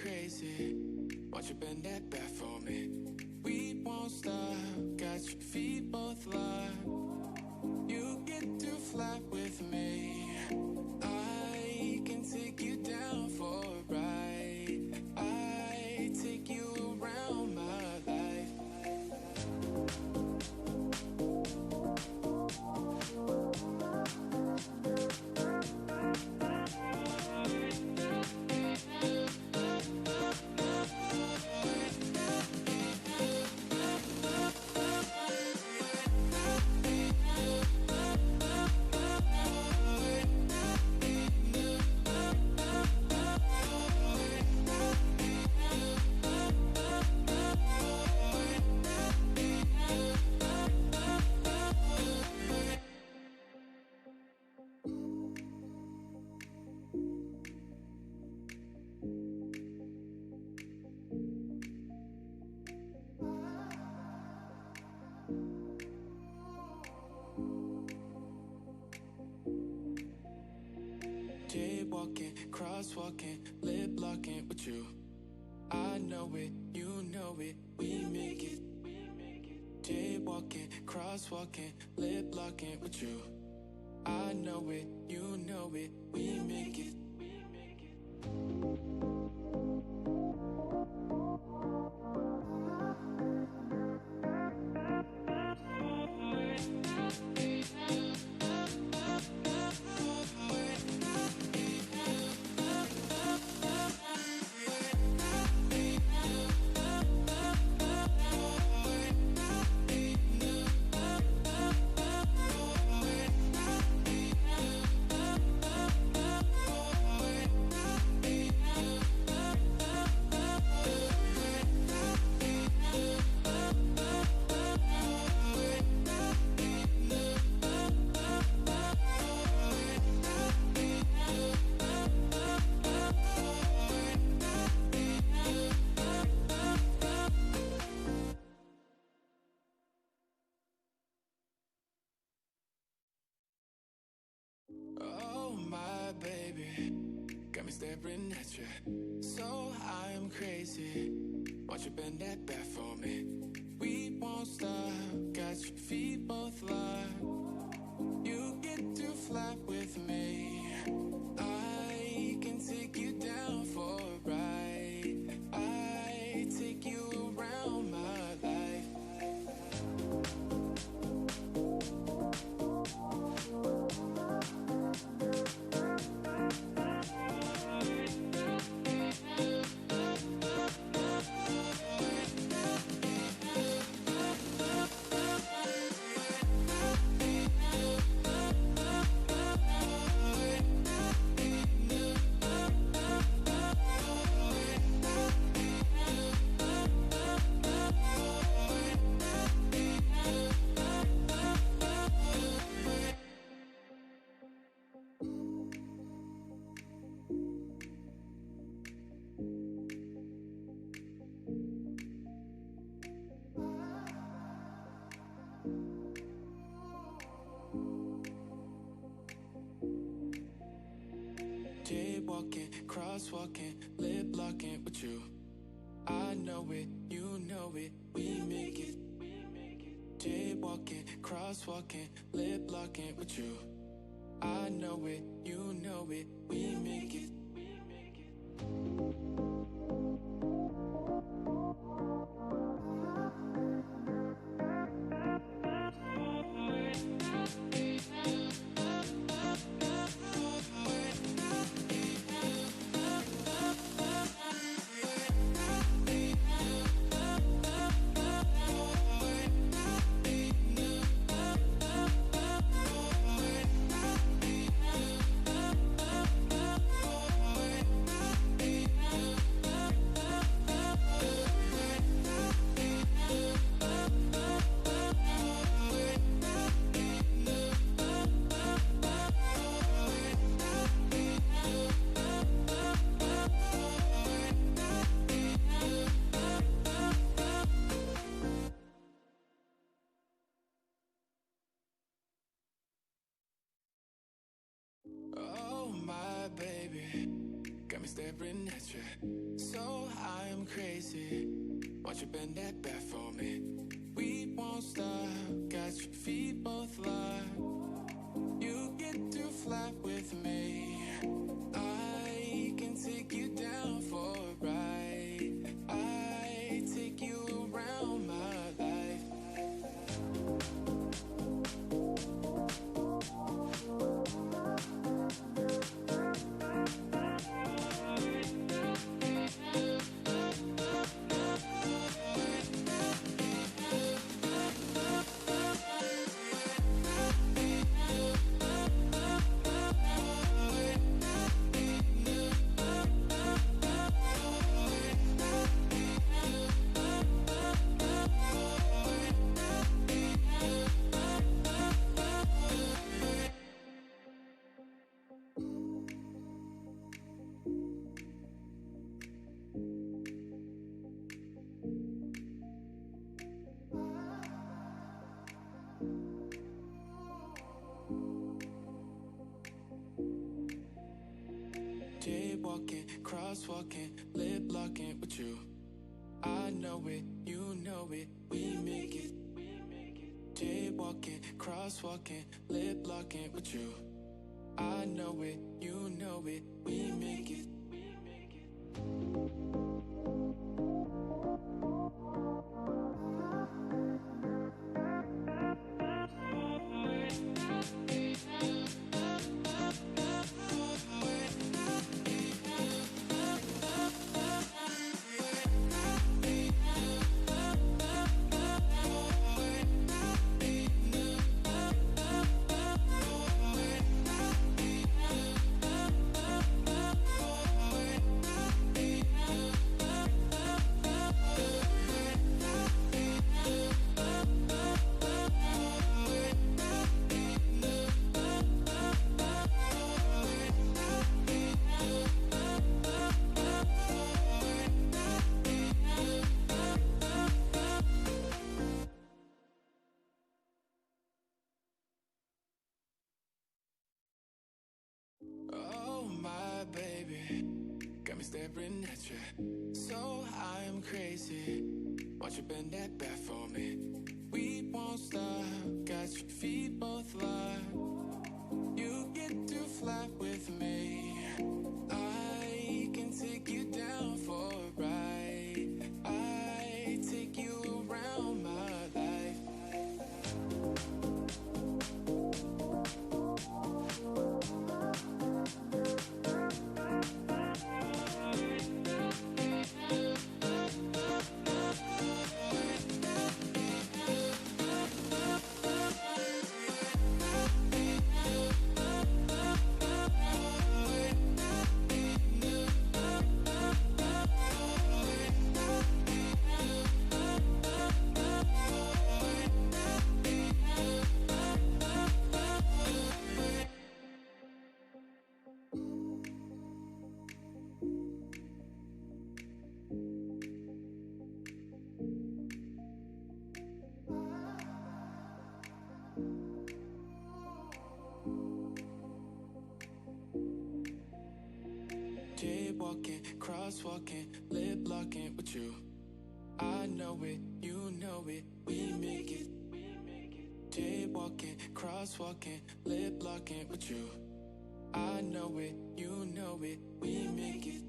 crazy. Won't you bend that back for me? We won't stop. Got your feet both locked. You get to fly with me. I can take you down for a ride. I take you around my life. Jaywalking, crosswalking, lip locking with you. I know it, you know it, we make it. Jaywalking, crosswalking, lip locking with you. I know it, you know it, we make it. Oh my baby, got me staring at you. So I'm crazy. Won't you bend that back for me? We won't stop. Got your feet both locked. You get to fly with me. I can take you down for a ride. I take you around my life. Jaywalking, crosswalking, lip locking with you. I know it, you know it, we make it. Jaywalking, crosswalking, lip locking with you. I know it, you know it, we make it. staring at you. So I'm crazy. Won't you bend that back for me? We won't stop. Got your feet both locked. You get to fly with me. I can take you down for a ride. I take you around my life. Jaywalking, crosswalking, lip locking with you. I know it, you know it, we make it. Jaywalking, crosswalking, lip locking with you. I know it, you know it, we make it. Oh my baby, got me staring at you. So I'm crazy. Won't you bend that back for me? We won't stop. Got your feet both locked. You get to fly with me. I can take you down for a ride. I take you around my life. Jaywalking, crosswalking, lip locking with you. I know it, you know it, we make it. Jaywalking, crosswalking, lip locking with you. I know it, you know it, we make it.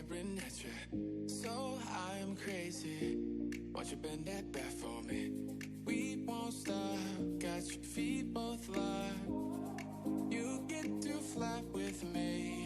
staring at you. So I'm crazy. Watch you bend that back for me. We won't stop. Got your feet both locked. You get to fly with me.